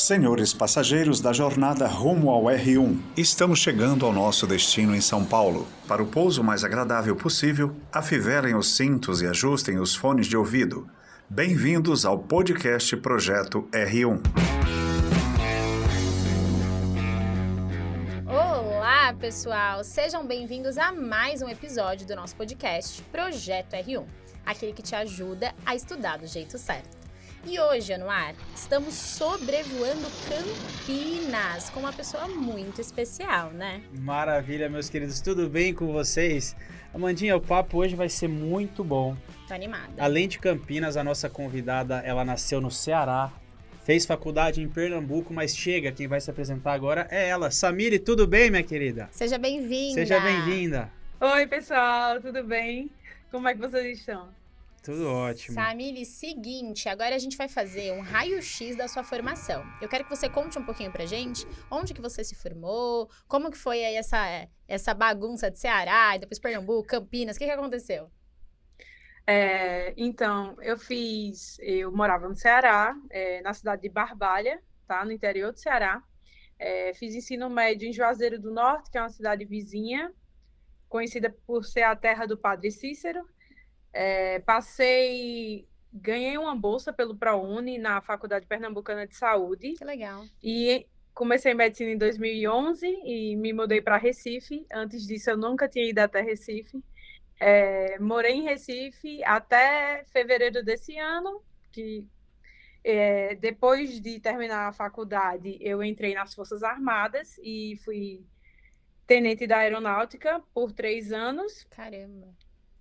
Senhores passageiros da jornada rumo ao R1, estamos chegando ao nosso destino em São Paulo. Para o pouso mais agradável possível, afivelem os cintos e ajustem os fones de ouvido. Bem-vindos ao podcast Projeto R1. Olá, pessoal! Sejam bem-vindos a mais um episódio do nosso podcast Projeto R1, aquele que te ajuda a estudar do jeito certo. E hoje, Anuar, estamos sobrevoando Campinas com uma pessoa muito especial, né? Maravilha, meus queridos, tudo bem com vocês? Amandinha, o papo hoje vai ser muito bom. Tô animada. Além de Campinas, a nossa convidada, ela nasceu no Ceará, fez faculdade em Pernambuco, mas chega, quem vai se apresentar agora é ela. Samire, tudo bem, minha querida? Seja bem-vinda! Seja bem-vinda! Oi, pessoal, tudo bem? Como é que vocês estão? Tudo ótimo. Samire, seguinte, agora a gente vai fazer um raio-x da sua formação. Eu quero que você conte um pouquinho pra gente onde que você se formou, como que foi aí essa bagunça de Ceará, e depois Pernambuco, Campinas, o que aconteceu? Então, eu morava no Ceará, na cidade de Barbalha, tá? No interior do Ceará. Fiz ensino médio em Juazeiro do Norte, que é uma cidade vizinha, conhecida por ser a terra do Padre Cícero. Ganhei uma bolsa pelo ProUni na Faculdade Pernambucana de Saúde. Que legal. E comecei medicina em 2011 e me mudei para Recife. Antes disso, eu nunca tinha ido até Recife. Morei em Recife até fevereiro desse ano, que depois de terminar a faculdade, eu entrei nas Forças Armadas e fui tenente da Aeronáutica por 3 anos. Caramba!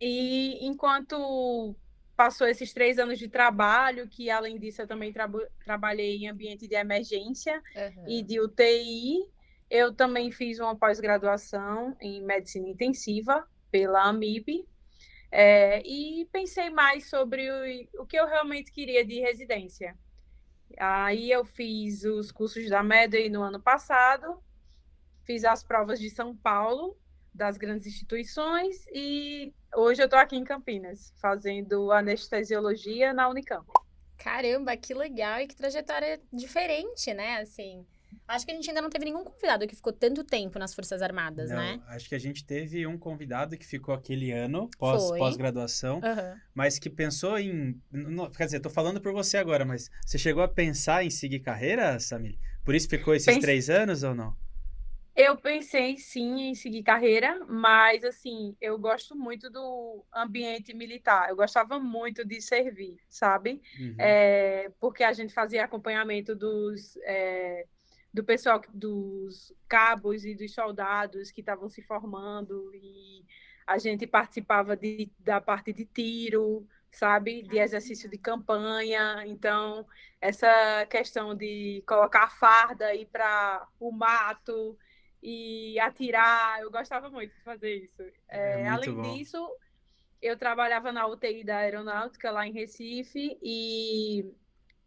E enquanto passou esses 3 anos de trabalho, que além disso eu também trabalhei em ambiente de emergência e de UTI, eu também fiz uma pós-graduação em medicina intensiva pela AMIB, e pensei mais sobre o que eu realmente queria de residência. Aí eu fiz os cursos da Medway no ano passado, fiz as provas de São Paulo, das grandes instituições, e hoje eu estou aqui em Campinas, fazendo anestesiologia na Unicamp. Caramba, que legal e que trajetória diferente, né? Assim, acho que a gente ainda não teve nenhum convidado que ficou tanto tempo nas Forças Armadas, Não, né? acho que a gente teve um convidado que ficou aquele ano, Foi. pós-graduação, mas que pensou em... Quer dizer, tô falando por você agora, mas você chegou a pensar em seguir carreira, Samir? Por isso ficou esses 3 anos ou não? Eu pensei, sim, em seguir carreira, mas, assim, eu gosto muito do ambiente militar. Eu gostava muito de servir, sabe? Uhum. Porque a gente fazia acompanhamento do pessoal, dos cabos e dos soldados que estavam se formando, e a gente participava da parte de tiro, sabe? De exercício de campanha. Então, essa questão de colocar a farda, ir para o mato e atirar, eu gostava muito de fazer isso. Muito Além bom. disso, eu trabalhava na UTI da Aeronáutica, lá em Recife, e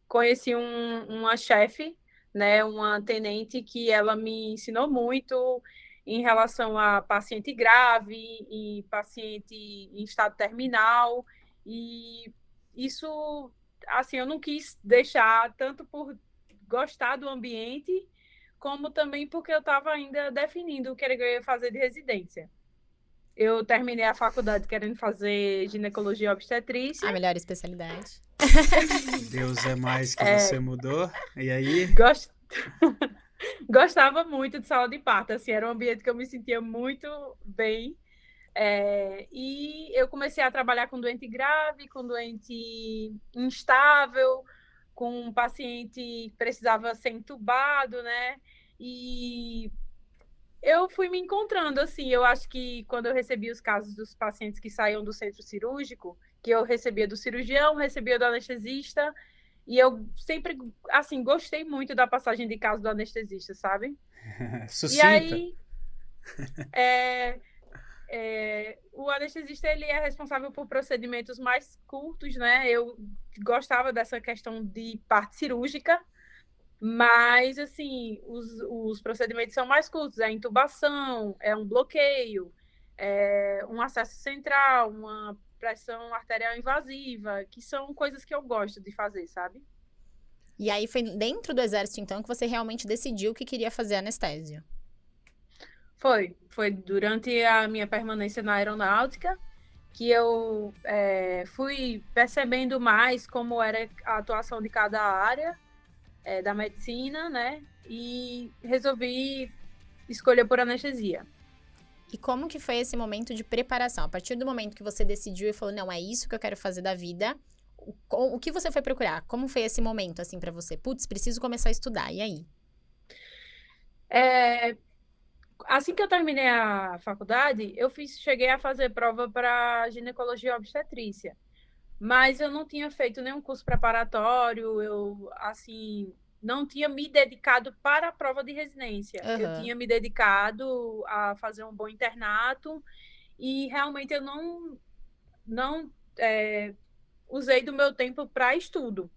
conheci uma chefe, né, uma tenente, que ela me ensinou muito em relação a paciente grave e paciente em estado terminal, e isso, assim, eu não quis deixar, tanto por gostar do ambiente, como também porque eu estava ainda definindo o que eu ia fazer de residência. Eu terminei a faculdade querendo fazer ginecologia e obstetrícia. A melhor especialidade. Deus é mais que você mudou. E aí? Gostava muito de sala de parto, assim, era um ambiente que eu me sentia muito bem. E eu comecei a trabalhar com doente grave, com doente instável, com um paciente que precisava ser entubado, né? E eu fui me encontrando, assim, eu acho que quando eu recebi os casos dos pacientes que saíam do centro cirúrgico, que eu recebia do cirurgião, recebia do anestesista, e eu sempre, assim, gostei muito da passagem de caso do anestesista, sabe? Sucinta. E aí, o anestesista, ele é responsável por procedimentos mais curtos, né? Eu gostava dessa questão de parte cirúrgica, mas, assim, os procedimentos são mais curtos. É intubação, é um bloqueio, é um acesso central, uma pressão arterial invasiva, que são coisas que eu gosto de fazer, sabe? E aí foi dentro do Exército, então, que você realmente decidiu que queria fazer anestésio? Foi durante a minha permanência na aeronáutica que eu fui percebendo mais como era a atuação de cada área da medicina, né? E resolvi escolher por anestesia. E como que foi esse momento de preparação? A partir do momento que você decidiu e falou, não, é isso que eu quero fazer da vida, o que você foi procurar? Como foi esse momento, assim, pra você? Putz, preciso começar a estudar, e aí? Assim que eu terminei a faculdade, cheguei a fazer prova para ginecologia e obstetrícia. Mas eu não tinha feito nenhum curso preparatório, não tinha me dedicado para a prova de residência. Eu tinha me dedicado a fazer um bom internato e realmente eu não usei do meu tempo para estudo.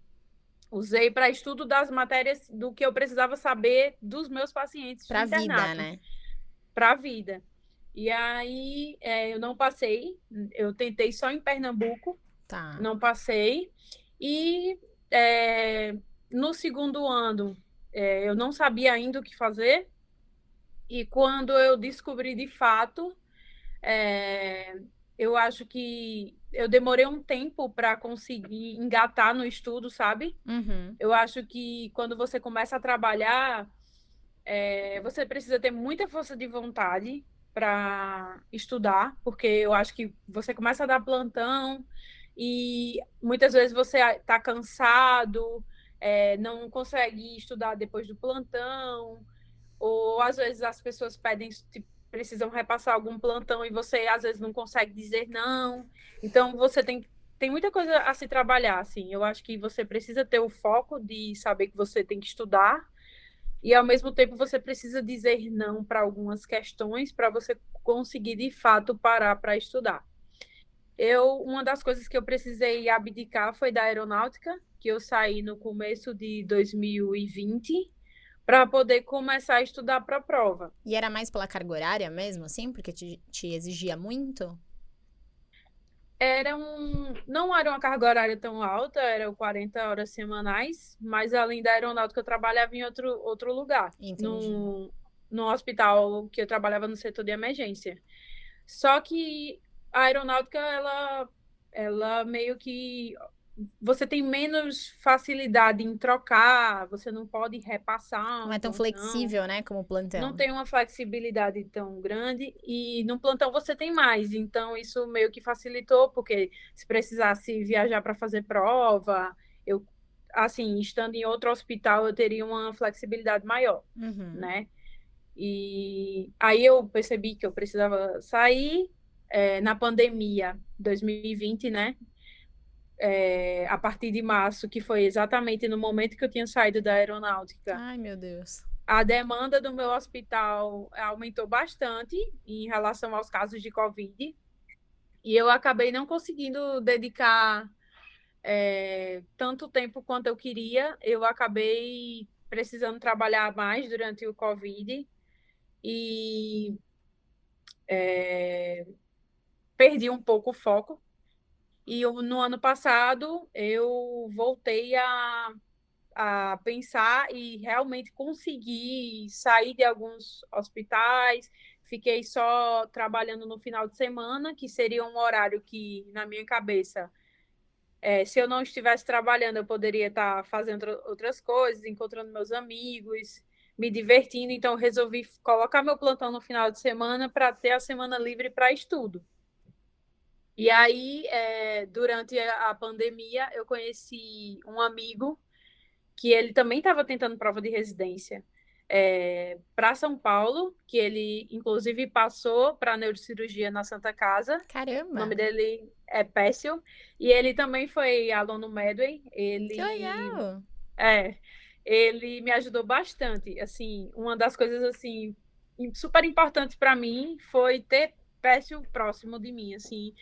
Usei para estudo das matérias do que eu precisava saber dos meus pacientes Pra de internato. vida, né? Para a vida. E aí eu não passei, eu tentei só em Pernambuco, não passei. E no segundo ano eu não sabia ainda o que fazer. E quando eu descobri de fato, eu acho que eu demorei um tempo para conseguir engatar no estudo, sabe? Uhum. Eu acho que quando você começa a trabalhar, você precisa ter muita força de vontade para estudar, porque eu acho que você começa a dar plantão e muitas vezes você está cansado, não consegue estudar depois do plantão, ou às vezes as pessoas pedem, precisam repassar algum plantão e você às vezes não consegue dizer não. Então você tem muita coisa a se trabalhar, assim. Eu acho que você precisa ter o foco de saber que você tem que estudar e, ao mesmo tempo, você precisa dizer não para algumas questões para você conseguir, de fato, parar para estudar. Uma das coisas que eu precisei abdicar foi da aeronáutica, que eu saí no começo de 2020, para poder começar a estudar para a prova. E era mais pela carga horária mesmo, assim? Porque te exigia muito? Não era uma carga horária tão alta, eram 40 horas semanais, mas além da aeronáutica eu trabalhava em outro lugar, no hospital que eu trabalhava no setor de emergência. Só que a aeronáutica, ela meio que você tem menos facilidade em trocar, você não pode repassar. Não é tão flexível, né, como o plantão. Não tem uma flexibilidade tão grande e no plantão você tem mais. Então, isso meio que facilitou, porque se precisasse viajar para fazer prova, estando em outro hospital, eu teria uma flexibilidade maior, né? E aí eu percebi que eu precisava sair na pandemia 2020, né? A partir de março, que foi exatamente no momento que eu tinha saído da aeronáutica. Ai, meu Deus. A demanda do meu hospital aumentou bastante em relação aos casos de Covid. E eu acabei não conseguindo dedicar tanto tempo quanto eu queria. Eu acabei precisando trabalhar mais durante o Covid. E perdi um pouco o foco. E no ano passado, eu voltei a pensar e realmente consegui sair de alguns hospitais. Fiquei só trabalhando no final de semana, que seria um horário que, na minha cabeça, se eu não estivesse trabalhando, eu poderia estar fazendo outras coisas, encontrando meus amigos, me divertindo. Então, resolvi colocar meu plantão no final de semana para ter a semana livre para estudo. E aí, durante a pandemia, eu conheci um amigo que ele também estava tentando prova de residência para São Paulo, que ele, inclusive, passou para neurocirurgia na Santa Casa. Caramba! O nome dele é Pécio. E ele também foi aluno Medway. Que legal! Ele me ajudou bastante. Assim, uma das coisas assim super importantes para mim foi ter Pécio próximo de mim, assim,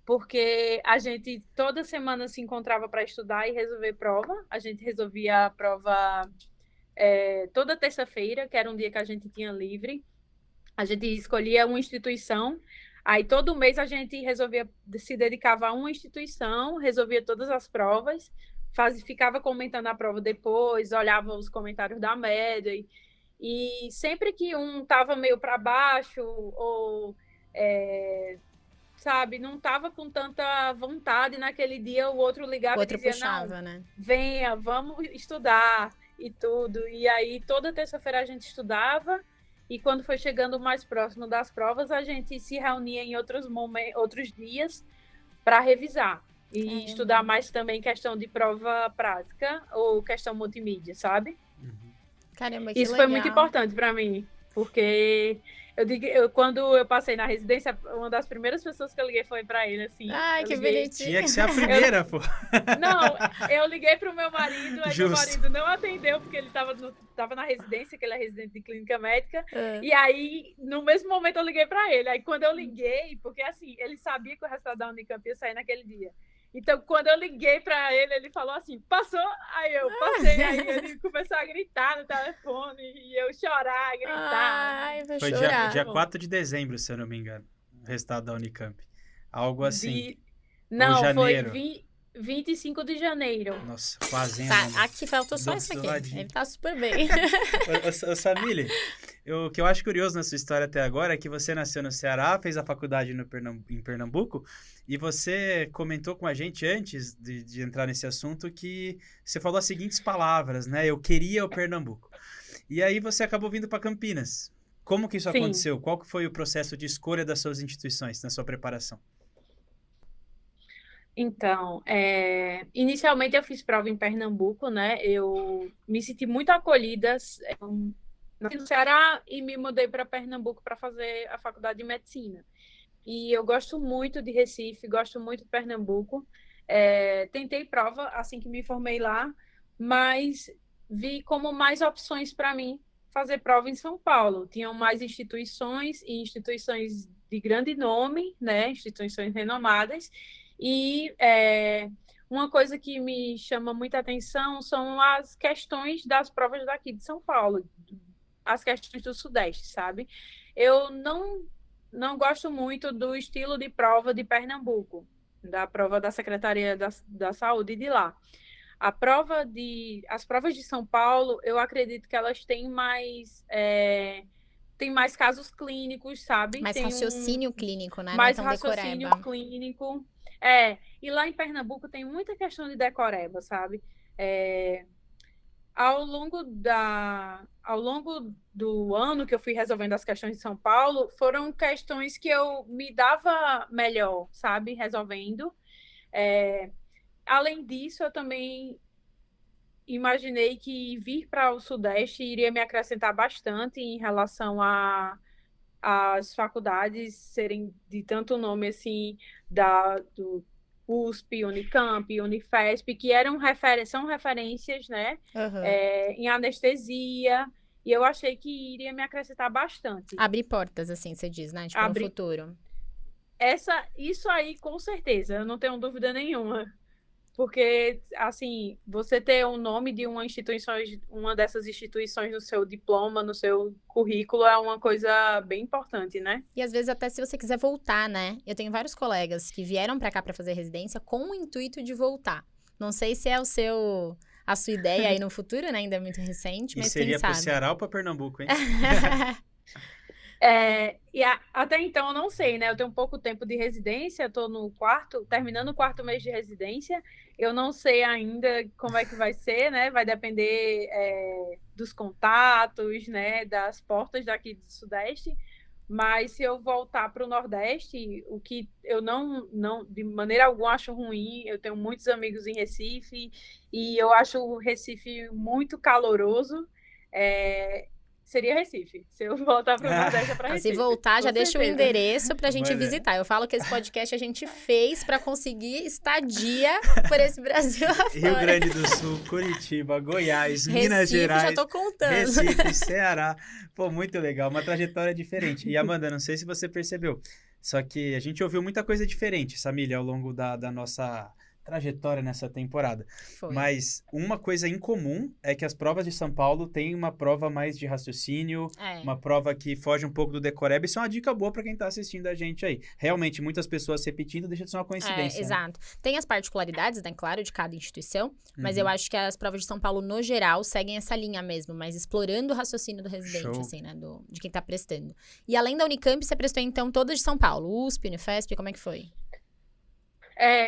porque a gente toda semana se encontrava para estudar e resolver prova. A gente resolvia a prova toda terça-feira, que era um dia que a gente tinha livre. A gente escolhia uma instituição, aí todo mês a gente se dedicava a uma instituição, resolvia todas as provas, ficava comentando a prova depois, olhava os comentários da média, e sempre que um estava meio para baixo, ou, sabe, não estava com tanta vontade naquele dia, o outro ligava e dizia, puxava, né? Venha, vamos estudar e tudo. E aí, toda terça-feira a gente estudava, e quando foi chegando mais próximo das provas, a gente se reunia em outros dias para revisar. E estudar mais também questão de prova prática ou questão multimídia, sabe? Caramba, que Isso legal. foi muito importante para mim, porque quando eu passei na residência, uma das primeiras pessoas que eu liguei foi para ele, assim. Ai, que bonitinho. Tinha que ser a primeira, pô. Não, eu liguei pro meu marido, aí meu marido não atendeu, porque ele tava na residência, que ele é residente de clínica médica, e aí, no mesmo momento, eu liguei para ele. Aí, quando eu liguei, porque assim, ele sabia que o resultado da Unicamp ia sair naquele dia. Então, quando eu liguei para ele, ele falou assim, passou? Aí eu passei, aí ele começou a gritar no telefone, e eu chorar, gritar. Ai, vou Foi chorar. dia 4 de dezembro, se eu não me engano, o resultado da Unicamp. Algo assim. Não, janeiro. Foi 25 de janeiro. Nossa, fazendo. Tá, aqui faltou só isso aqui. Ele tá super bem. Ô, Samile, o que eu acho curioso na sua história até agora é que você nasceu no Ceará, fez a faculdade em Pernambuco, e você comentou com a gente antes de entrar nesse assunto que você falou as seguintes palavras, né? Eu queria o Pernambuco. E aí você acabou vindo para Campinas. Como que isso aconteceu? Qual que foi o processo de escolha das suas instituições na sua preparação? Então, inicialmente eu fiz prova em Pernambuco, né? Eu me senti muito acolhida. Nasci no Ceará e me mudei para Pernambuco para fazer a faculdade de medicina. E eu gosto muito de Recife, gosto muito de Pernambuco. Tentei prova assim que me formei lá, mas vi como mais opções para mim fazer prova em São Paulo. Tinham mais instituições e instituições de grande nome, né? Instituições renomadas. E uma coisa que me chama muita atenção são as questões das provas daqui de São Paulo, as questões do Sudeste, sabe? Eu não gosto muito do estilo de prova de Pernambuco, da prova da Secretaria da Saúde de lá. As provas de São Paulo, eu acredito que elas têm mais casos clínicos, sabe? Mais raciocínio clínico, né? Mais não é tão raciocínio decoreba. clínico. E lá em Pernambuco tem muita questão de decoreba, sabe? Ao longo do ano que eu fui resolvendo as questões de São Paulo, foram questões que eu me dava melhor, sabe? Resolvendo. Além disso, eu também imaginei que vir para o Sudeste iria me acrescentar bastante em relação às faculdades serem de tanto nome assim, do USP, Unicamp, Unifesp, que são referências, né? Em anestesia, e eu achei que iria me acrescentar bastante. Abrir portas, assim, você diz, né? Tipo, no futuro. Isso aí, com certeza, eu não tenho dúvida nenhuma. Porque, assim, você ter o nome de uma dessas instituições no seu diploma, no seu currículo, é uma coisa bem importante, né? E às vezes até se você quiser voltar, né? Eu tenho vários colegas que vieram pra cá pra fazer residência com o intuito de voltar. Não sei se é a sua ideia aí no futuro, né? Ainda é muito recente, mas quem sabe. E seria pro Ceará ou pra Pernambuco, hein? Até então eu não sei, né? Eu tenho pouco tempo de residência, tô terminando o 4º mês de residência. Eu não sei ainda como é que vai ser, né? Vai depender dos contatos, né? Das portas daqui do Sudeste. Mas se eu voltar para o Nordeste, o que eu não, de maneira alguma, acho ruim. Eu tenho muitos amigos em Recife e eu acho o Recife muito caloroso. Seria Recife. Se eu voltar para o Nordeste, é para Recife. Se voltar, já deixa o endereço pra gente visitar. Eu falo que esse podcast a gente fez pra conseguir estadia por esse Brasil afora. Rio Grande do Sul, Curitiba, Goiás, Recife, Minas Gerais. já tô contando. Recife, Ceará. Pô, muito legal. Uma trajetória diferente. E, Amanda, não sei se você percebeu, só que a gente ouviu muita coisa diferente, Samília, ao longo da nossa trajetória nessa temporada. Foi. Mas uma coisa em comum é que as provas de São Paulo têm uma prova mais de raciocínio, uma prova que foge um pouco do decoreba. Isso é uma dica boa para quem está assistindo a gente aí. Realmente, muitas pessoas repetindo deixa de ser uma coincidência. Exato. Tem as particularidades, né, claro, de cada instituição, mas eu acho que as provas de São Paulo, no geral, seguem essa linha mesmo, mas explorando o raciocínio do residente, assim, né, de quem está prestando. E além da Unicamp, você prestou, então, todas de São Paulo, USP, Unifesp, como é que foi?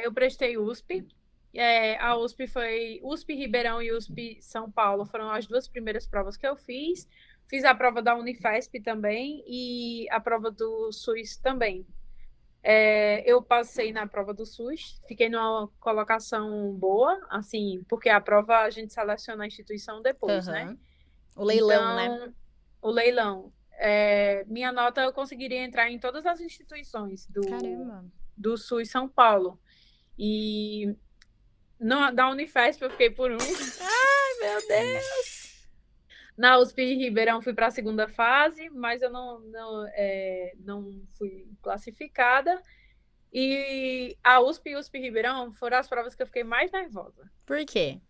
Eu prestei USP. A USP foi USP Ribeirão e USP São Paulo, foram as duas primeiras provas que eu fiz. Fiz a prova da Unifesp também e a prova do SUS também. Eu passei na prova do SUS, fiquei numa colocação boa, assim, porque a prova a gente seleciona a instituição depois, né? O leilão, então, né? O leilão. Minha nota eu conseguiria entrar em todas as instituições do SUS São Paulo. E da Unifesp eu fiquei por um. Ai, meu Deus! Na USP Ribeirão fui para a segunda fase, mas eu não fui classificada. E a USP e USP Ribeirão foram as provas que eu fiquei mais nervosa. Por quê?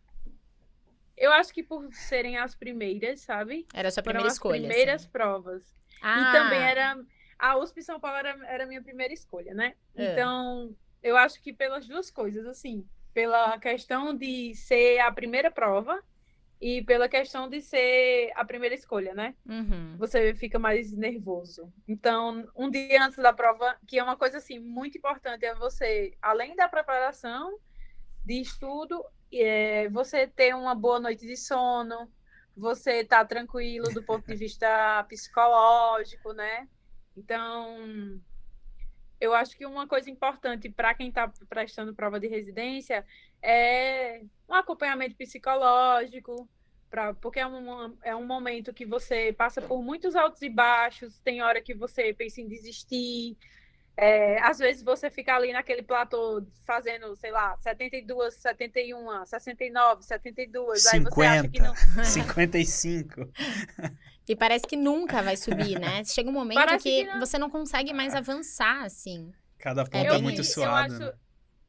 Eu acho que por serem as primeiras, sabe? Era a sua primeira escolha. As primeiras provas. E também a USP São Paulo era a minha primeira escolha, né? Então, eu acho que pelas duas coisas, assim, pela questão de ser a primeira prova e pela questão de ser a primeira escolha, né? Você fica mais nervoso. Então, um dia antes da prova, que é uma coisa, assim, muito importante, é você, além da preparação de estudo, você ter uma boa noite de sono, você tá tranquilo do ponto de vista psicológico, né? Então, eu acho que uma coisa importante para quem está prestando prova de residência é um acompanhamento psicológico, porque é um momento que você passa por muitos altos e baixos, tem hora que você pensa em desistir, às vezes você fica ali naquele platô fazendo, sei lá, 72, 71, 69, 72, 50, aí você acha que não... 55. E parece que nunca vai subir, né? Chega um momento que você não consegue mais avançar, assim. Cada ponto é muito suado.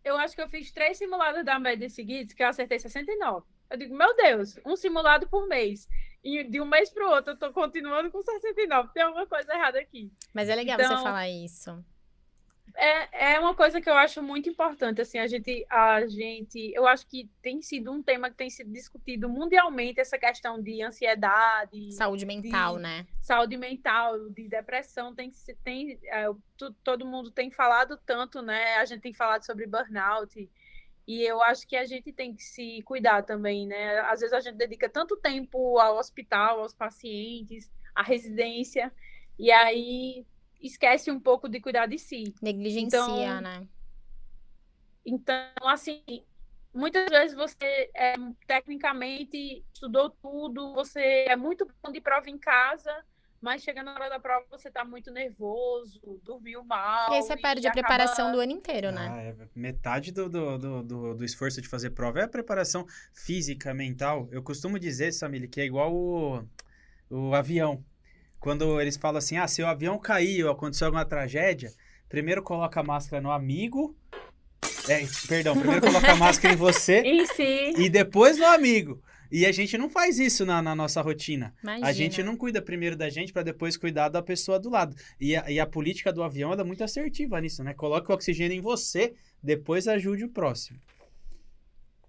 Eu acho que eu fiz 3 simulados da média seguidos que eu acertei 69. Eu digo, meu Deus, um simulado por mês. E de um mês para o outro eu tô continuando com 69. Tem alguma coisa errada aqui. Mas é legal você falar isso. É uma coisa que eu acho muito importante, assim, eu acho que tem sido um tema que tem sido discutido mundialmente, essa questão de ansiedade, saúde mental, né? Saúde mental, de depressão, todo mundo tem falado tanto, né? A gente tem falado sobre burnout, e eu acho que a gente tem que se cuidar também, né? Às vezes a gente dedica tanto tempo ao hospital, aos pacientes, à residência, e aí esquece um pouco de cuidar de si. Negligencia, né? Então, assim, muitas vezes você tecnicamente estudou tudo, você é muito bom de prova em casa, mas chega na hora da prova você tá muito nervoso, dormiu mal. E aí você perde a preparação do ano inteiro, né? Metade do esforço de fazer prova é a preparação física, mental. Eu costumo dizer, Samile, que é igual o avião. Quando eles falam assim, se o avião caiu, aconteceu alguma tragédia, primeiro coloca a máscara no amigo, primeiro coloca a máscara em você e depois no amigo. E a gente não faz isso na nossa rotina. Imagina. A gente não cuida primeiro da gente para depois cuidar da pessoa do lado. E a política do avião é muito assertiva nisso, né? Coloque o oxigênio em você, depois ajude o próximo.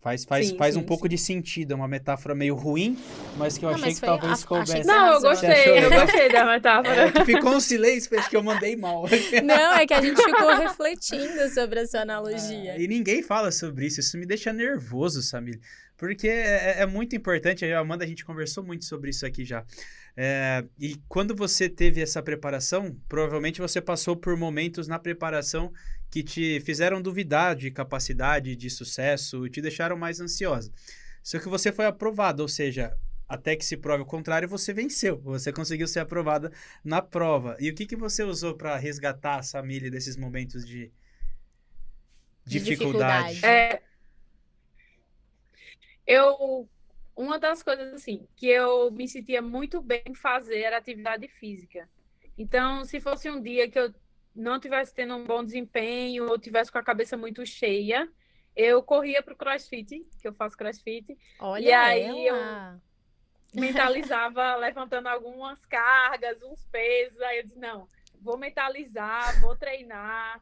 Faz um pouco de sentido, é uma metáfora meio ruim, mas que eu achei que talvez coubesse. Não, eu gostei da metáfora. Que ficou um silêncio, acho que eu mandei mal. Não, é que a gente ficou refletindo sobre a sua analogia. E ninguém fala sobre isso me deixa nervoso, Samir, porque é muito importante, a Amanda, a gente conversou muito sobre isso aqui já. E quando você teve essa preparação, provavelmente você passou por momentos na preparação que te fizeram duvidar de capacidade, de sucesso, e te deixaram mais ansiosa. Só que você foi aprovada, ou seja, até que se prove o contrário, você venceu. Você conseguiu ser aprovada na prova. E o que você usou para resgatar a Samile desses momentos de dificuldade? Uma das coisas, assim, que eu me sentia muito bem em fazer era atividade física. Então, se fosse um dia que eu não tivesse tendo um bom desempenho ou tivesse com a cabeça muito cheia, eu corria pro CrossFit, que eu faço CrossFit. Olha e aí ela. eu mentalizava levantando algumas cargas, uns pesos. Aí eu disse, não, vou mentalizar, vou treinar.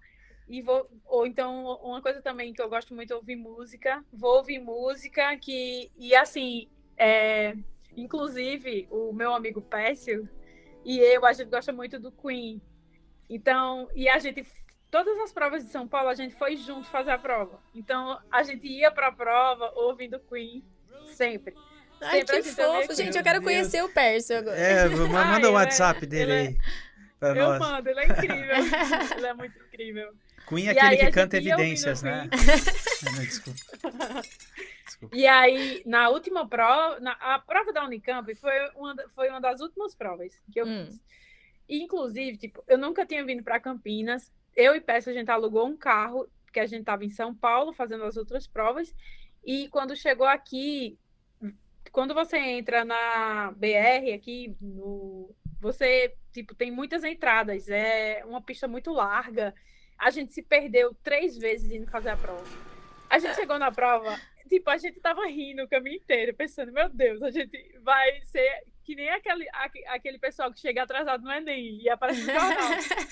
Ou então, uma coisa também que eu gosto muito é ouvir música. Vou ouvir música e assim, inclusive, o meu amigo Pécio e a gente gosta muito do Queen. Então, todas as provas de São Paulo, a gente foi junto fazer a prova. Então, a gente ia para a prova ouvindo Queen, sempre. Ai, sempre que fofo. Gente, eu quero conhecer o Pércio agora. Manda o WhatsApp dele aí pra nós. Eu mando, ele é incrível. Ele é muito incrível. Queen é aquele que canta Evidências, né? Não, desculpa. E aí, na última prova, a prova da Unicamp foi uma das últimas provas que eu fiz. E, inclusive, tipo, eu nunca tinha vindo para Campinas. Eu e Pécio, a gente alugou um carro, porque a gente estava em São Paulo fazendo as outras provas. E quando chegou aqui, quando você entra na BR aqui, você, tipo, tem muitas entradas. É uma pista muito larga. A gente se perdeu 3 vezes indo fazer a prova. A gente chegou na prova, tipo, a gente tava rindo o caminho inteiro, pensando, meu Deus, a gente vai ser que nem aquele pessoal que chega atrasado no Enem e aparece no jornal.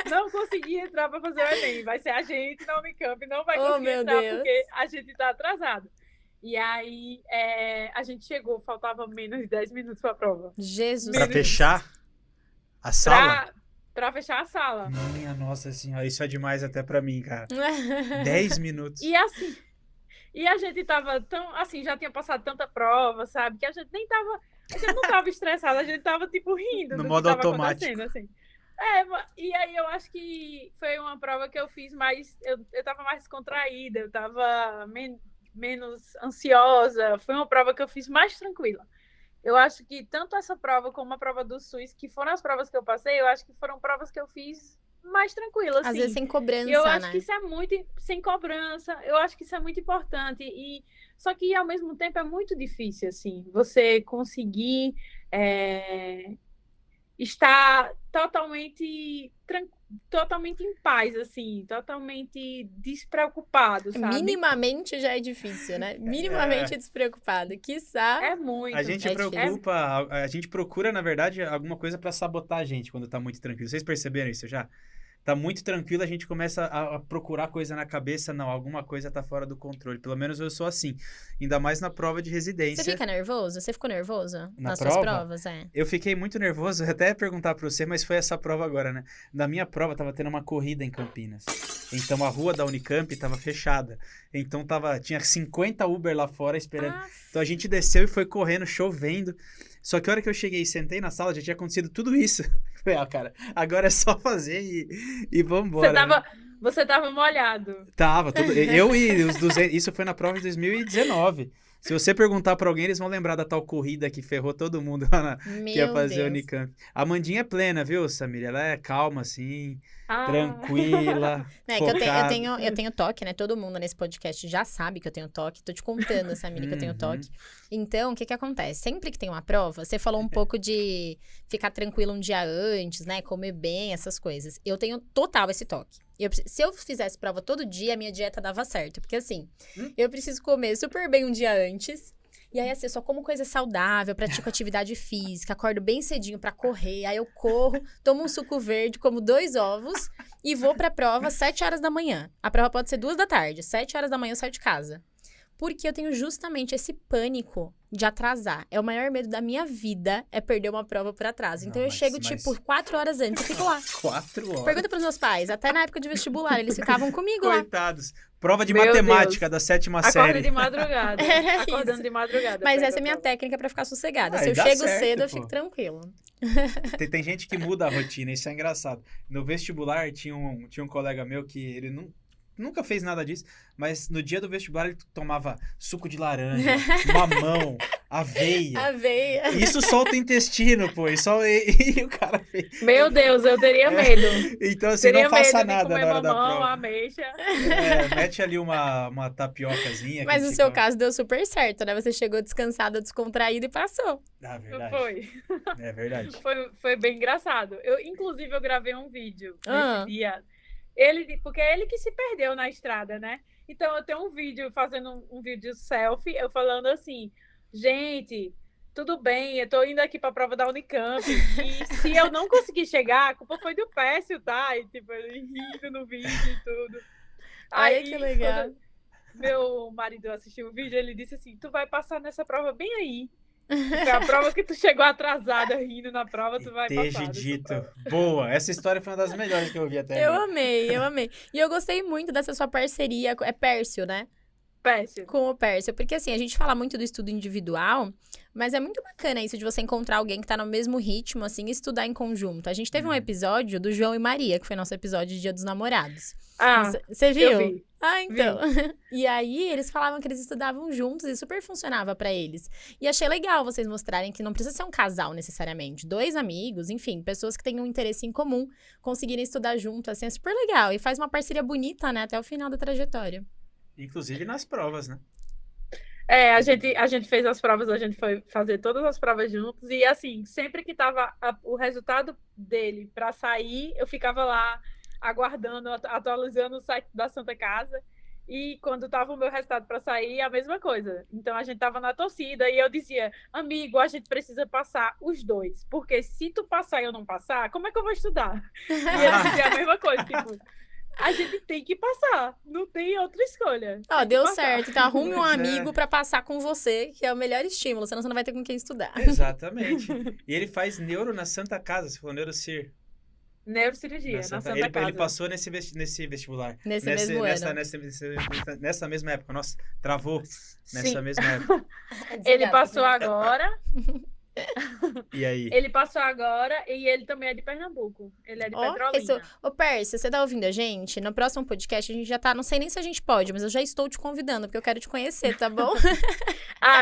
Não consegui entrar para fazer o Enem, vai ser a gente na Unicamp, não vai conseguir entrar porque a gente tá atrasado. E aí, a gente chegou, faltava menos de 10 minutos para a prova. Jesus. Para fechar a sala? Pra fechar a sala. Minha nossa senhora, isso é demais até pra mim, cara. 10 minutos. E assim, a gente tava tão, assim, já tinha passado tanta prova, sabe? Que a gente não tava estressada, a gente tava, tipo, rindo no do modo que tava automático. acontecendo, assim. E aí eu acho que foi uma prova que eu fiz mais, eu tava mais descontraída, eu tava menos ansiosa, foi uma prova que eu fiz mais tranquila. Eu acho que tanto essa prova como a prova do SUS, que foram as provas que eu passei, eu acho que foram provas que eu fiz mais tranquila, assim. Às vezes sem cobrança, eu acho que isso é muito... Sem cobrança, eu acho que isso é muito importante. Só que, ao mesmo tempo, é muito difícil, assim, você conseguir estar totalmente em paz, assim, totalmente despreocupado, sabe? Minimamente já é difícil, né? Minimamente despreocupado. Quiçá... É muito. A gente procura, na verdade, alguma coisa pra sabotar a gente quando tá muito tranquilo. Vocês perceberam isso já? Tá muito tranquilo, a gente começa a procurar coisa na cabeça. Não, alguma coisa tá fora do controle. Pelo menos eu sou assim. Ainda mais na prova de residência. Você fica nervoso? Você ficou nervoso nas prova? suas provas? Eu fiquei muito nervoso. Eu até ia perguntar pra você, mas foi essa prova agora, né? Na minha prova, tava tendo uma corrida em Campinas. Então, a rua da Unicamp tava fechada. Então, tinha 50 Uber lá fora esperando. Então, a gente desceu e foi correndo, chovendo. Só que a hora que eu cheguei e sentei na sala, já tinha acontecido tudo isso. Falei, cara, agora é só fazer e vambora. Você tava molhado. Tava, tudo. Eu e os 200... Isso foi na prova de 2019. Se você perguntar pra alguém, eles vão lembrar da tal corrida que ferrou todo mundo lá que ia fazer a Unicamp. A Mandinha é plena, viu, Samir? Ela é calma, assim, tranquila, focada. Eu tenho toque, né? Todo mundo nesse podcast já sabe que eu tenho toque. Tô te contando, Samir, que eu tenho toque. Então, o que acontece? Sempre que tem uma prova, você falou um pouco de ficar tranquilo um dia antes, né? Comer bem, essas coisas. Eu tenho total esse toque. Se eu fizesse prova todo dia, a minha dieta dava certo. Porque assim, eu preciso comer super bem um dia antes. E aí, assim, eu só como coisa saudável, pratico atividade física, acordo bem cedinho pra correr. Aí eu corro, tomo um suco verde, como 2 ovos e vou pra prova às 7 horas da manhã. A prova pode ser 2 da tarde, 7 horas da manhã eu saio de casa. Porque eu tenho justamente esse pânico de atrasar. É o maior medo da minha vida, é perder uma prova por atraso. Então eu chego, tipo, 4 horas antes, eu fico lá. 4 horas? Pergunta pros meus pais, até na época de vestibular, eles ficavam comigo lá. Coitados. Prova de matemática da 7ª série. Acorda de madrugada. Acordando de madrugada. Mas essa é minha técnica pra ficar sossegada. Se eu chego cedo, eu fico tranquilo. Tem gente que muda a rotina, isso é engraçado. No vestibular, tinha um colega meu que ele nunca fez nada disso, mas no dia do vestibular ele tomava suco de laranja, mamão, aveia. Isso solta o intestino, pô. E o cara fez. Meu Deus, eu teria medo. Então, assim, não faça nada na hora da mamão, prova. Ameixa. Mete ali uma tapiocazinha. Mas no seu caso deu super certo, né? Você chegou descansada, descontraída e passou. Ah, verdade. Foi. É verdade. Foi bem engraçado. Inclusive, eu gravei um vídeo nesse dia. Porque é ele que se perdeu na estrada, né? Então eu tenho um vídeo, fazendo um vídeo selfie, eu falando assim, gente, tudo bem, eu tô indo aqui pra prova da Unicamp, e se eu não conseguir chegar, a culpa foi do Pécio, tá? E tipo, ele rindo no vídeo e tudo. Ai, que legal. Meu marido assistiu o vídeo, ele disse assim, tu vai passar nessa prova bem aí. Foi a prova que tu chegou atrasada rindo na prova, tu vai passar. Dito. Boa, essa história foi uma das melhores que eu vi até Eu agora. amei. E eu gostei muito dessa sua parceria, é Pércio, né? Pércio. Com o Pércio, porque assim, a gente fala muito do estudo individual, mas é muito bacana isso de você encontrar alguém que tá no mesmo ritmo, assim, e estudar em conjunto. A gente teve um episódio do João e Maria, que foi nosso episódio de Dia dos Namorados. Você viu? Eu vi. Ah, então. E aí, eles falavam que eles estudavam juntos e super funcionava pra eles. E achei legal vocês mostrarem que não precisa ser um casal, necessariamente. 2 amigos, enfim, pessoas que têm um interesse em comum, conseguirem estudar junto, assim, é super legal. E faz uma parceria bonita, né, até o final da trajetória. Inclusive nas provas, né? A gente fez as provas, a gente foi fazer todas as provas juntos. E assim, sempre que tava o resultado dele pra sair, eu ficava lá aguardando, atualizando o site da Santa Casa. E quando tava o meu resultado para sair, a mesma coisa. Então a gente tava na torcida e eu dizia, amigo, a gente precisa passar os 2. Porque se tu passar e eu não passar, como é que eu vou estudar? E ele dizia a mesma coisa, tipo, a gente tem que passar, não tem outra escolha. Ó, deu certo. Então arrume um amigo pra passar com você, que é o melhor estímulo, senão você não vai ter com quem estudar. Exatamente. E ele faz neuro na Santa Casa, você falou neurocir. Neurocirurgia, na Santa Casa. Ele passou nesse vestibular. Nesse mesmo ano. Nessa mesma época. Nossa, travou nessa Sim. mesma época. Ele passou agora. E aí? Ele passou agora e ele também é de Pernambuco. Ele é de Petrolina. Ô, Pércio, você tá ouvindo a gente? No próximo podcast a gente já tá... Não sei nem se a gente pode, mas eu já estou te convidando, porque eu quero te conhecer, tá bom?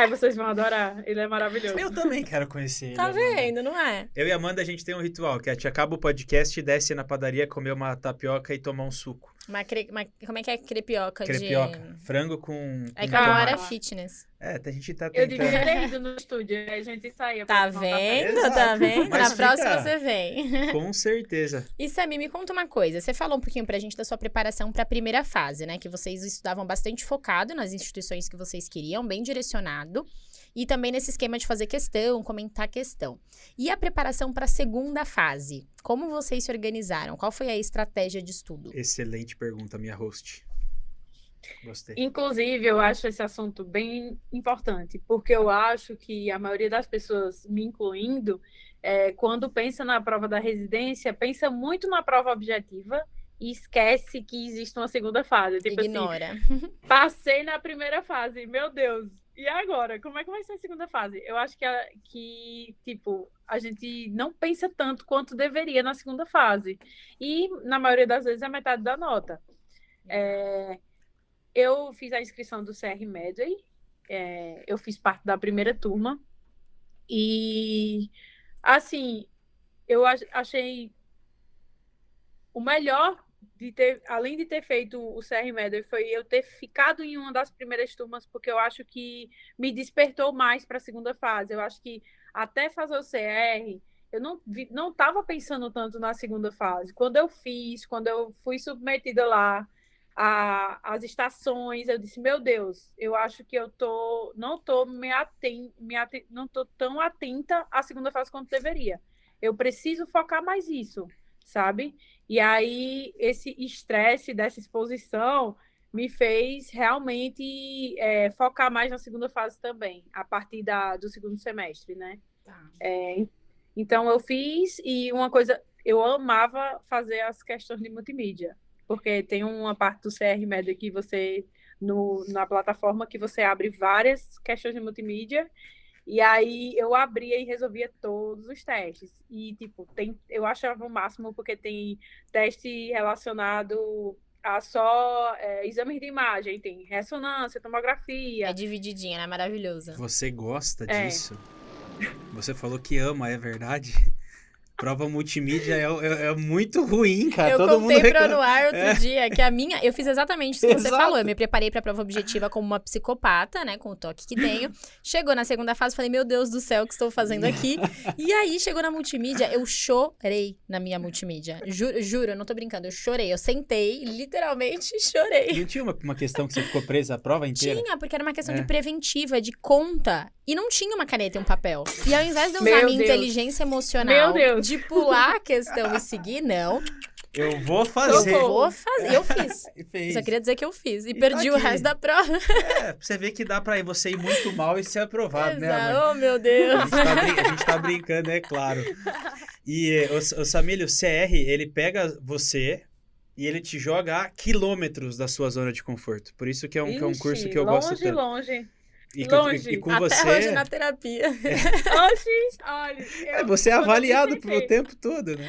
Vocês vão adorar. Ele é maravilhoso. Eu também quero conhecer ele. Tá vendo, não é? Eu e a Amanda, a gente tem um ritual, que a gente acaba o podcast, desce na padaria, comer uma tapioca e tomar um suco. Mas como é que é crepioca? Crepioca. Frango com... É que agora é fitness. A gente tá Eu tentando... devia ter ido no estúdio, a gente saía. Tá vendo? Tá vendo? Mas Na próxima você vem. Com certeza. E Samir, me conta uma coisa. Você falou um pouquinho pra gente da sua preparação pra primeira fase, né? Que vocês estudavam bastante focado nas instituições que vocês queriam, bem direcionado. E também nesse esquema de fazer questão, comentar questão. E a preparação para a segunda fase? Como vocês se organizaram? Qual foi a estratégia de estudo? Excelente pergunta, minha host. Gostei. Inclusive, eu acho esse assunto bem importante, porque eu acho que a maioria das pessoas, me incluindo, quando pensa na prova da residência, pensa muito na prova objetiva e esquece que existe uma segunda fase. Tipo Ignora. Assim, passei na primeira fase, meu Deus, e agora? Como é que vai ser a segunda fase? Eu acho que tipo, a gente não pensa tanto quanto deveria na segunda fase. E, na maioria das vezes, é metade da nota. Eu fiz a inscrição do CR Medway, eu fiz parte da primeira turma. E, assim, eu achei o melhor além de ter feito o CR Medway, foi eu ter ficado em uma das primeiras turmas, porque eu acho que me despertou mais para a segunda fase. Eu acho que até fazer o CR, eu não estava pensando tanto na segunda fase. Quando eu fui submetida lá às estações, eu disse, meu Deus, eu acho que eu não estou tão atenta à segunda fase quanto deveria. Eu preciso focar mais nisso, sabe? E aí, esse estresse dessa exposição me fez realmente focar mais na segunda fase também, a partir do segundo semestre, né? Então, eu fiz, e uma coisa, eu amava fazer as questões de multimídia, porque tem uma parte do CR Media que você, na plataforma, que você abre várias questões de multimídia. E aí eu abria e resolvia todos os testes. E, tipo, eu achava o máximo porque tem teste relacionado a só exames de imagem. Tem ressonância, tomografia. É divididinha, né? Maravilhoso. Você gosta disso? Você falou que ama, é verdade? Prova multimídia é muito ruim, cara. Eu Todo mundo contei pro reclama. Anuar outro dia que a minha... Eu fiz exatamente isso que você Exato. falou. Eu me preparei pra prova objetiva como uma psicopata, né? Com o toque que tenho. Chegou na segunda fase, falei, meu Deus do céu, o que estou fazendo aqui? E aí, chegou na multimídia, eu chorei na minha multimídia. Juro, eu não tô brincando, eu chorei. Eu sentei, literalmente chorei. Não tinha uma questão que você ficou presa a prova inteira? Tinha, porque era uma questão É. de preventiva, de conta. E não tinha uma caneta e um papel. E ao invés de eu usar Meu minha Deus. inteligência emocional Meu Deus. de pular a questão e seguir, não. Eu vou fazer. Eu vou fazer. Eu fiz. E fez. Só queria dizer que eu fiz. E E perdi tá o aqui. resto da prova. Pra você ver que dá pra você ir muito mal e ser aprovado, né, amor? Oh, meu Deus. A gente tá brincando, é claro. E o Samílio, o CR, ele pega você e ele te joga a quilômetros da sua zona de conforto. Por isso que é um curso que eu gosto tanto. Longe. E longe. com Até você... hoje na terapia. Olha, você é quando eu me avaliado sentei- o tempo todo, né?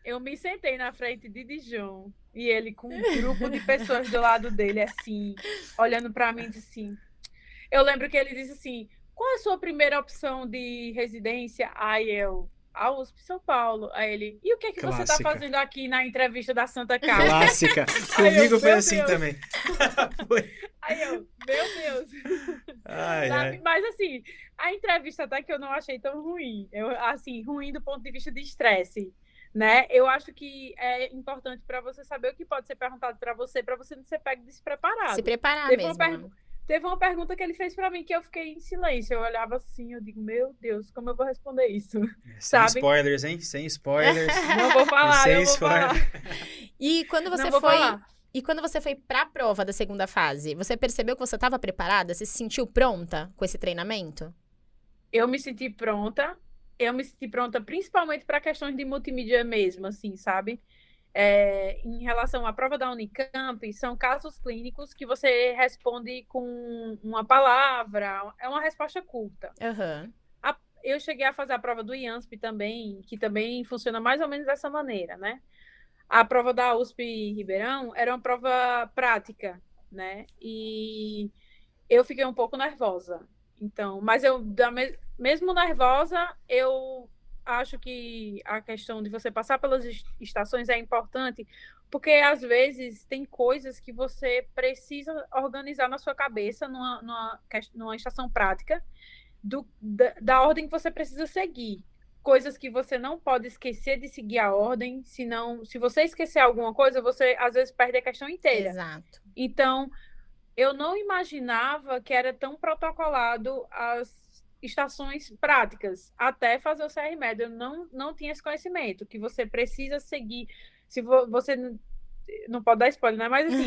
Eu me sentei na frente de Dijon e ele com um grupo de pessoas do lado dele, assim, olhando pra mim, disse assim. Eu lembro que ele disse assim: qual é a sua primeira opção de residência? Aí eu, a USP São Paulo. Aí ele, e o que é que você tá Clássica. fazendo aqui na entrevista da Santa Casa? Clássica. Ai, Comigo foi meu assim Deus. também. Foi. Aí eu, meu Deus. Ai, Sabe? ai. Mas assim, a entrevista até que eu não achei tão ruim. Assim, ruim do ponto de vista de estresse, né? Eu acho que é importante para você saber o que pode ser perguntado para você não ser pego despreparado. Se preparar Teve mesmo. uma Teve uma pergunta que ele fez para mim que eu fiquei em silêncio. Eu olhava assim, eu digo, meu Deus, como eu vou responder isso? Sem Sabe? spoilers, hein? Sem spoilers. Não vou falar, Sem eu vou spoiler. falar. E quando você Não vou foi... falar. E quando você foi pra prova da segunda fase, você percebeu que você estava preparada? Você se sentiu pronta com esse treinamento? Eu me senti pronta. Eu me senti pronta principalmente para questões de multimídia mesmo, assim, sabe? Em relação à prova da Unicamp, são casos clínicos que você responde com uma palavra, é uma resposta curta. Aham. Eu cheguei a fazer a prova do IANSP também, que também funciona mais ou menos dessa maneira, né? A prova da USP Ribeirão era uma prova prática, né? E eu fiquei um pouco nervosa. Então, mas mesmo nervosa, eu acho que a questão de você passar pelas estações é importante, porque às vezes tem coisas que você precisa organizar na sua cabeça numa estação prática da ordem que você precisa seguir. Coisas que você não pode esquecer de seguir a ordem, senão, se você esquecer alguma coisa, você às vezes perde a questão inteira. Exato. Então, eu não imaginava que era tão protocolado as estações práticas, até fazer o CR-MED. Eu não tinha esse conhecimento, que você precisa seguir. Se você não pode dar spoiler, né? Mas assim,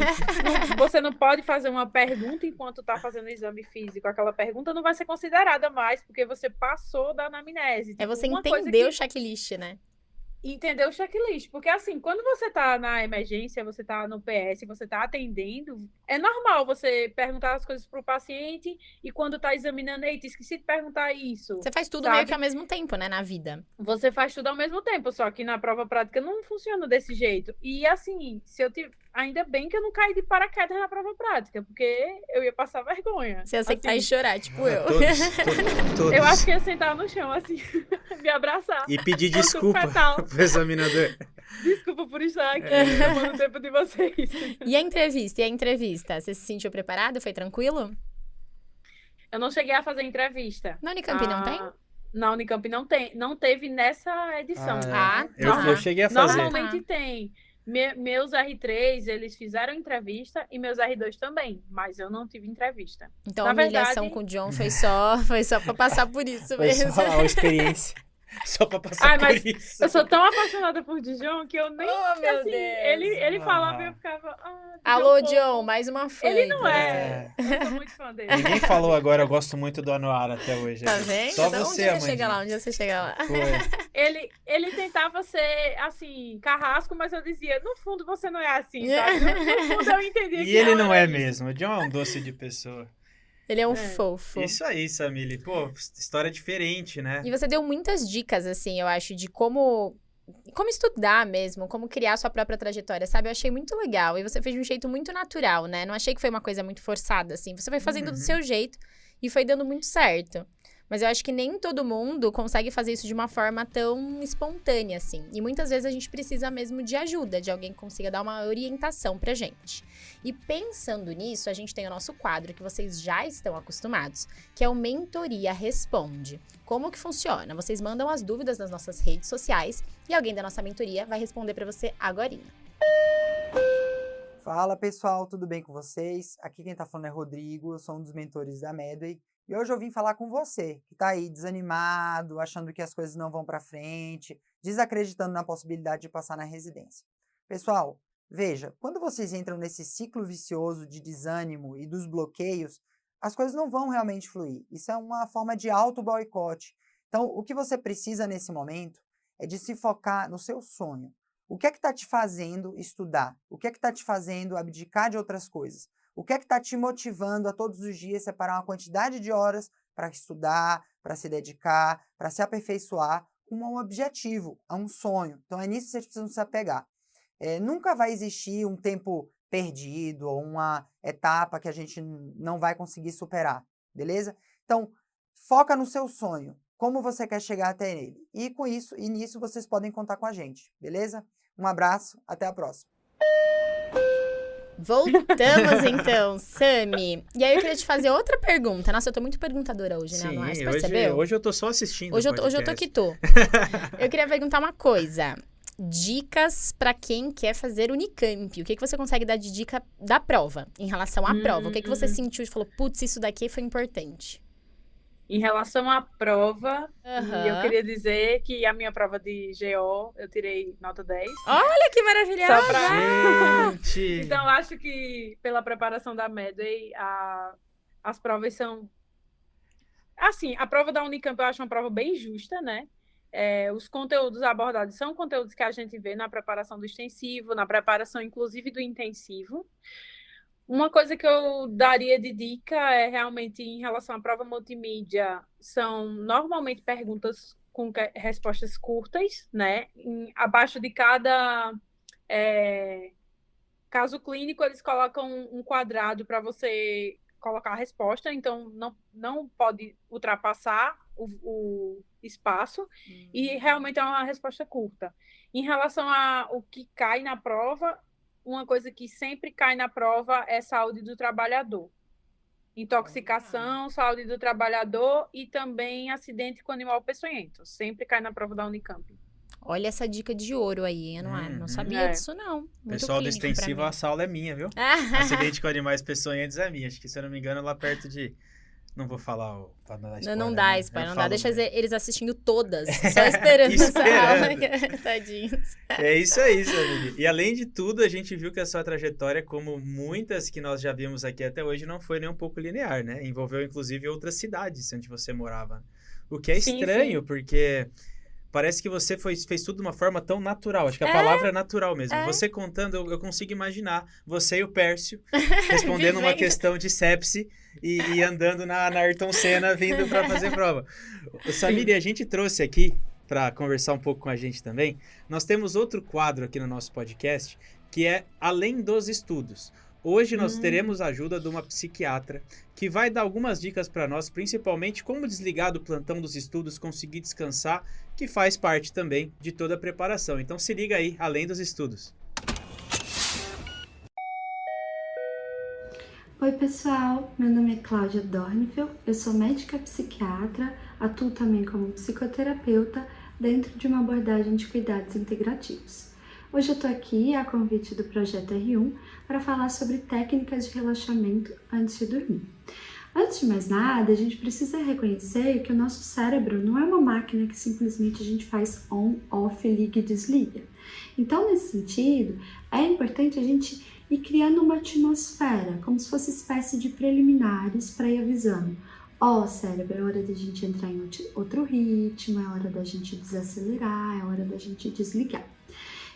você não pode fazer uma pergunta enquanto está fazendo o exame físico. Aquela pergunta não vai ser considerada mais, porque você passou da anamnese. É você uma coisa entender o checklist, né? entender o checklist. Porque, assim, quando você está na emergência, você está no PS, você está atendendo, é normal você perguntar as coisas para o paciente e quando está examinando, eita, esqueci de perguntar isso. Você faz tudo sabe? meio que ao mesmo tempo, né, na vida. Você faz tudo ao mesmo tempo, só que na prova prática não funciona desse jeito. E, assim, ainda bem que eu não caí de paraquedas na prova prática, porque eu ia passar vergonha. Você ia aceitar assim, e chorar, tipo eu. Todos. eu acho que ia sentar no chão, assim, me abraçar. E pedir Eu sou desculpa fetal. pro examinador. Desculpa por estar aqui, tomando o tempo de vocês. E a entrevista? Você se sentiu preparado? Foi tranquilo? Eu não cheguei a fazer entrevista. Na Unicamp não tem? Na Unicamp não teve nessa edição. Ah, Eu cheguei a fazer. Normalmente tem. Meus R3, eles fizeram entrevista e meus R2 também, mas eu não tive entrevista. Então Na a humilhação verdade- com o John foi só pra passar por isso Foi mesmo. só a experiência. Só pra passar Ai, por mas isso. Eu sou tão apaixonada por Dijon que eu nem... Oh, meu assim, Deus. ele falava e eu ficava... Alô, pô. John, mais uma fã. Ele não então. é. Eu sou muito fã dele. Ninguém falou agora, eu gosto muito do Anuar até hoje. Tá vendo? Só Então, você, um dia Amandinha. você chega lá, um dia você chega lá. Foi. Ele tentava ser, assim, carrasco, mas eu dizia, no fundo você não é assim, sabe? No fundo eu entendia que E ele não é era isso. mesmo. O John é um doce de pessoa. Ele é um É. fofo. Isso aí, Samile. Pô, história diferente, né? E você deu muitas dicas, assim, eu acho, de como estudar mesmo, como criar sua própria trajetória, sabe? Eu achei muito legal. E você fez de um jeito muito natural, né? Não achei que foi uma coisa muito forçada, assim. Você foi fazendo do seu jeito e foi dando muito certo. Mas eu acho que nem todo mundo consegue fazer isso de uma forma tão espontânea, assim. E muitas vezes a gente precisa mesmo de ajuda, de alguém que consiga dar uma orientação pra gente. E pensando nisso, a gente tem o nosso quadro que vocês já estão acostumados, que é o Mentoria Responde. Como que funciona? Vocês mandam as dúvidas nas nossas redes sociais e alguém da nossa mentoria vai responder pra você agorinha. Fala pessoal, tudo bem com vocês? Aqui quem tá falando é Rodrigo, eu sou um dos mentores da Medway e hoje eu vim falar com você, que tá aí desanimado, achando que as coisas não vão pra frente, desacreditando na possibilidade de passar na residência. Pessoal, veja, quando vocês entram nesse ciclo vicioso de desânimo e dos bloqueios, as coisas não vão realmente fluir. Isso é uma forma de auto-boicote. Então, o que você precisa nesse momento é de se focar no seu sonho. O que é que está te fazendo estudar? O que é que está te fazendo abdicar de outras coisas? O que é que está te motivando a todos os dias separar uma quantidade de horas para estudar, para se dedicar, para se aperfeiçoar com um objetivo, a um sonho? Então é nisso que vocês precisam se apegar. Nunca vai existir um tempo perdido ou uma etapa que a gente não vai conseguir superar, beleza? Então, foca no seu sonho. Como você quer chegar até ele. E com isso, e nisso vocês podem contar com a gente, beleza? Um abraço, até a próxima. Voltamos então, Sami. E aí eu queria te fazer outra pergunta. Nossa, eu tô muito perguntadora hoje, né, Anuar? Você percebeu? Hoje eu tô só assistindo. Hoje eu tô que tô. Eu queria perguntar uma coisa. Dicas pra quem quer fazer Unicamp. O que você consegue dar de dica da prova, em relação à prova? O que você sentiu e falou, putz, isso daqui foi importante? Em relação à prova, eu queria dizer que a minha prova de GO, eu tirei nota 10. Olha que maravilhosa! Gente! Então, acho que pela preparação da Medway, as provas são... Assim, a prova da Unicamp eu acho uma prova bem justa, né? Os conteúdos abordados são conteúdos que a gente vê na preparação do extensivo, na preparação, inclusive, do intensivo. Uma coisa que eu daria de dica é realmente em relação à prova multimídia, são normalmente perguntas com respostas curtas, né? Abaixo de cada caso clínico, eles colocam um quadrado para você colocar a resposta, então não pode ultrapassar o espaço, e realmente é uma resposta curta. Em relação ao que cai na prova, uma coisa que sempre cai na prova é saúde do trabalhador. Intoxicação, saúde do trabalhador e também acidente com animal peçonhento. Sempre cai na prova da Unicamp. Olha essa dica de ouro aí, Anuar. Não sabia disso, não. Muito pessoal do extensivo, a sala é minha, viu? Acidente com animais peçonhentos é minha. Acho que, se eu não me engano, lá perto de... Não vou falar pra não dar spoiler. Não dá spoiler, não dá. Deixa eles assistindo todas, só esperando essa aula. Tadinhos. É isso aí, Samir. E além de tudo, a gente viu que a sua trajetória, como muitas que nós já vimos aqui até hoje, não foi nem um pouco linear, né? Envolveu, inclusive, outras cidades onde você morava. O que é estranho, porque... Parece que você fez tudo de uma forma tão natural. Acho que a palavra é natural mesmo. Você contando, eu consigo imaginar você e o Pércio respondendo uma questão de sepsi e andando na Ayrton Senna vindo para fazer prova. Samir, a gente trouxe aqui, para conversar um pouco com a gente também, nós temos outro quadro aqui no nosso podcast, que é Além dos Estudos. Hoje nós teremos a ajuda de uma psiquiatra que vai dar algumas dicas para nós, principalmente como desligar do plantão dos estudos, conseguir descansar, que faz parte também de toda a preparação. Então se liga aí, Além dos Estudos. Oi pessoal, meu nome é Cláudia Dornfeld, eu sou médica psiquiatra, atuo também como psicoterapeuta dentro de uma abordagem de cuidados integrativos. Hoje eu estou aqui a convite do Projeto R1 para falar sobre técnicas de relaxamento antes de dormir. Antes de mais nada, a gente precisa reconhecer que o nosso cérebro não é uma máquina que simplesmente a gente faz on, off, liga e desliga. Então, nesse sentido, é importante a gente ir criando uma atmosfera, como se fosse espécie de preliminares para ir avisando. Cérebro, é hora da gente entrar em outro ritmo, é hora da gente desacelerar, é hora da gente desligar.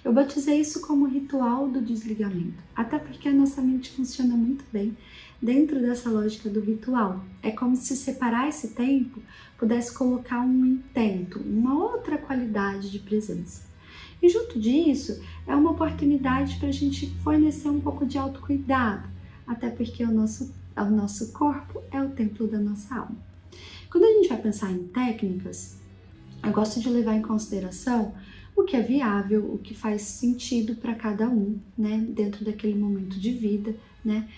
Eu batizei isso como ritual do desligamento, até porque a nossa mente funciona muito bem dentro dessa lógica do ritual. É como se separar esse tempo pudesse colocar um intento, uma outra qualidade de presença. E junto disso, é uma oportunidade para a gente fornecer um pouco de autocuidado, até porque o nosso corpo é o templo da nossa alma. Quando a gente vai pensar em técnicas, eu gosto de levar em consideração o que é viável, o que faz sentido para cada um, né, dentro daquele momento de vida, né?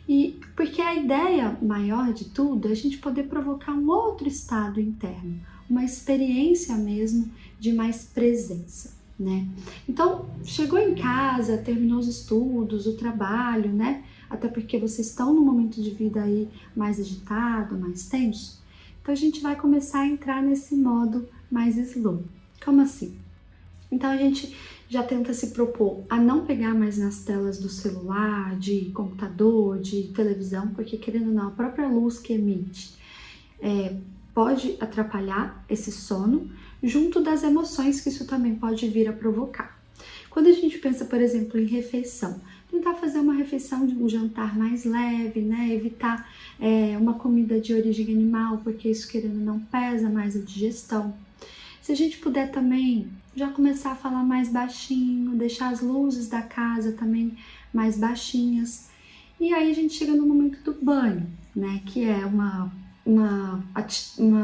E porque a ideia maior de tudo é a gente poder provocar um outro estado interno, uma experiência mesmo de mais presença, né? Então, chegou em casa, terminou os estudos, o trabalho, né? Até porque vocês estão num momento de vida aí mais agitado, mais tenso. Então, a gente vai começar a entrar nesse modo mais slow. Como assim? Então, a gente já tenta se propor a não pegar mais nas telas do celular, de computador, de televisão, porque, querendo ou não, a própria luz que emite pode atrapalhar esse sono, junto das emoções que isso também pode vir a provocar. Quando a gente pensa, por exemplo, em refeição, tentar fazer uma refeição de um jantar mais leve, né? Evitar uma comida de origem animal, porque isso, querendo ou não, pesa mais a digestão. Se a gente puder também já começar a falar mais baixinho, deixar as luzes da casa também mais baixinhas. E aí a gente chega no momento do banho, né? Que é uma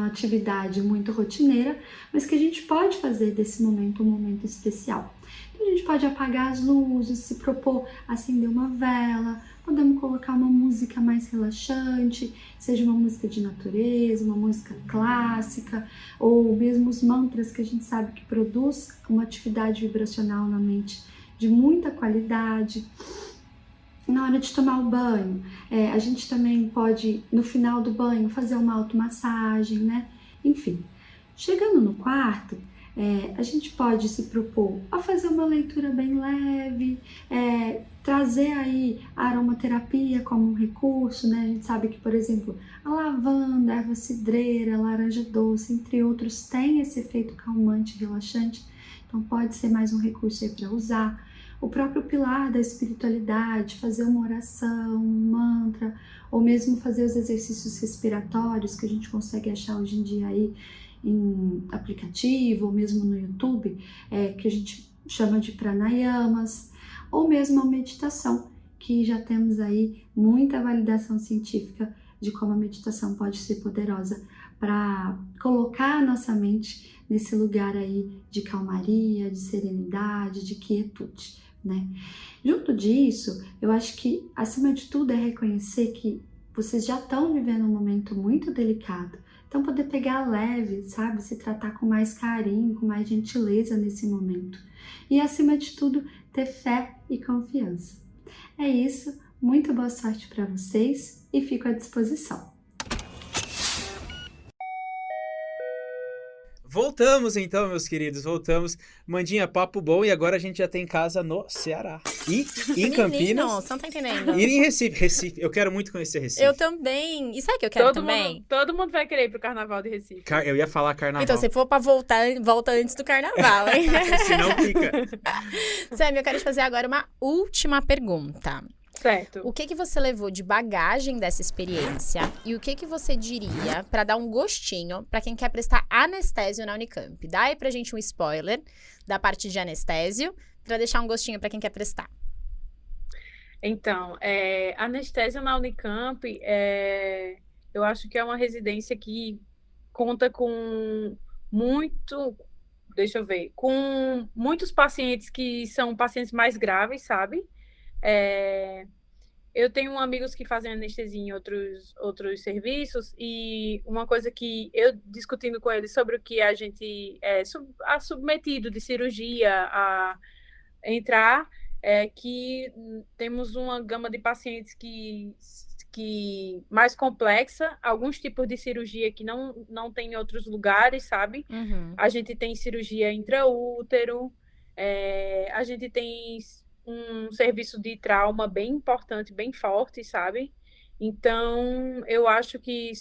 atividade muito rotineira, mas que a gente pode fazer desse momento um momento especial. Então a gente pode apagar as luzes, se propor acender uma vela, podemos colocar uma música mais relaxante, seja uma música de natureza, uma música clássica, ou mesmo os mantras que a gente sabe que produz uma atividade vibracional na mente de muita qualidade. Na hora de tomar o banho, a gente também pode, no final do banho, fazer uma automassagem, né? Enfim, chegando no quarto, a gente pode se propor a fazer uma leitura bem leve, trazer aí a aromaterapia como um recurso, né? A gente sabe que, por exemplo, a lavanda, a erva cidreira, a laranja doce, entre outros, tem esse efeito calmante e relaxante, então pode ser mais um recurso aí para usar. O próprio pilar da espiritualidade, fazer uma oração, um mantra, ou mesmo fazer os exercícios respiratórios que a gente consegue achar hoje em dia aí em aplicativo, ou mesmo no YouTube, que a gente chama de pranayamas, ou mesmo a meditação, que já temos aí muita validação científica de como a meditação pode ser poderosa para colocar a nossa mente nesse lugar aí de calmaria, de serenidade, de quietude, né? Junto disso, eu acho que, acima de tudo, é reconhecer que vocês já estão vivendo um momento muito delicado, então poder pegar leve, sabe? Se tratar com mais carinho, com mais gentileza nesse momento. E, acima de tudo, ter fé e confiança. É isso, muito boa sorte para vocês e fico à disposição. Voltamos então, meus queridos, voltamos. Mandinha, papo bom, e agora a gente já tem casa no Ceará. E em Campinas. Não, você não tá entendendo. E em Recife. Eu quero muito conhecer Recife. Eu também. E sabe o que eu quero também? Todo mundo vai querer ir pro Carnaval de Recife. Eu ia falar carnaval. Então, se for pra volta antes do Carnaval, hein? Senão fica. Sam, eu quero te fazer agora uma última pergunta. Certo. O que você levou de bagagem dessa experiência e o que você diria para dar um gostinho para quem quer prestar anestésio na Unicamp? Dá aí pra gente um spoiler da parte de anestésio para deixar um gostinho para quem quer prestar. Então, anestésio na Unicamp, eu acho que é uma residência que conta com com muitos pacientes que são pacientes mais graves, sabe? Eu tenho amigos que fazem anestesia em outros serviços, e uma coisa que eu discutindo com eles sobre o que a gente é submetido de cirurgia a entrar, que temos uma gama de pacientes que mais complexa, alguns tipos de cirurgia que não tem em outros lugares, sabe? Uhum. A gente tem cirurgia intraútero, a gente tem um serviço de trauma bem importante, bem forte, sabe? Então, eu acho que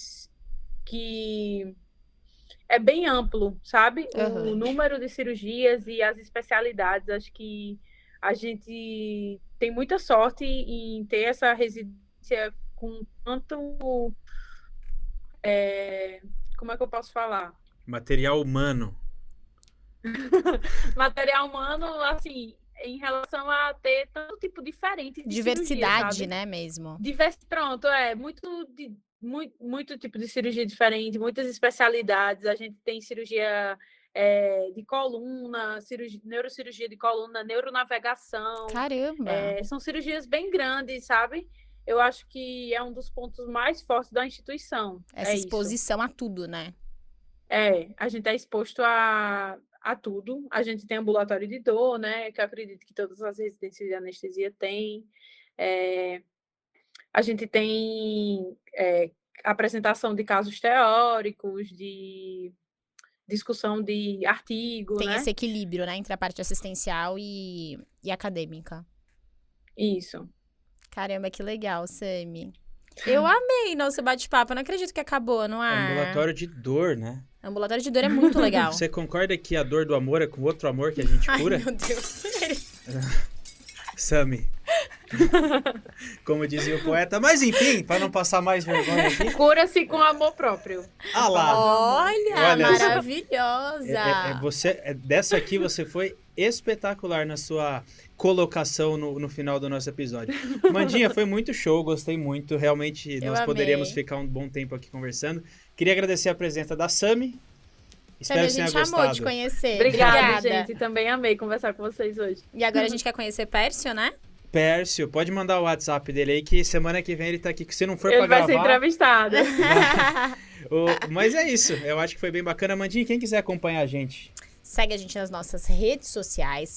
é bem amplo, sabe? Uhum. O número de cirurgias e as especialidades. Acho que a gente tem muita sorte em ter essa residência com tanto... como é que eu posso falar? Material humano. Material humano, assim... em relação a ter tanto tipo diferente de diversidade, cirurgia, né, mesmo. Pronto, muito muito tipo de cirurgia diferente, muitas especialidades. A gente tem cirurgia de coluna, neurocirurgia de coluna, neuronavegação. Caramba! São cirurgias bem grandes, sabe? Eu acho que é um dos pontos mais fortes da instituição. Essa exposição a tudo, né? A gente é exposto a tudo. A gente tem ambulatório de dor, né? Que eu acredito que todas as residências de anestesia têm. A gente tem apresentação de casos teóricos, de discussão de artigo, Tem né? esse equilíbrio, né? Entre a parte assistencial e acadêmica. Isso. Caramba, que legal, Sami. Eu amei nosso bate-papo. Eu não acredito que acabou, não é? Ambulatório de dor, né? Ambulatório de dor é muito legal. Você concorda que a dor do amor é com outro amor que a gente cura? Ai, meu Deus. Sami. Como dizia o poeta. Mas enfim, para não passar mais vergonha aqui. Cura-se com amor próprio. Ah lá. Olha maravilhosa. Dessa aqui você foi espetacular na sua colocação no final do nosso episódio. Mandinha, foi muito show, gostei muito. Realmente, nós poderíamos ficar um bom tempo aqui conversando. Queria agradecer a presença da Sami. Espero que você tenha gostado. A gente amou de conhecer. Obrigada, gente. Também amei conversar com vocês hoje. E agora a gente quer conhecer Pércio, né? Pércio, pode mandar o WhatsApp dele aí, que semana que vem ele tá aqui. Que se não for pra gravar... Ele vai ser entrevistado. Mas é isso. Eu acho que foi bem bacana. Mandinha, quem quiser acompanhar a gente... Segue a gente nas nossas redes sociais,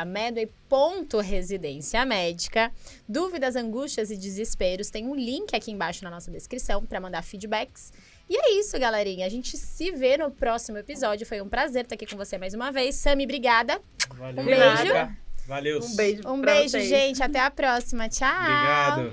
@medway.residência-médica. Dúvidas, angústias e desesperos, tem um link aqui embaixo na nossa descrição para mandar feedbacks. E é isso, galerinha. A gente se vê no próximo episódio. Foi um prazer estar aqui com você mais uma vez. Sami, obrigada. Valeu. Um beijo. Valeu. Um beijo, gente. Até a próxima. Tchau. Obrigado.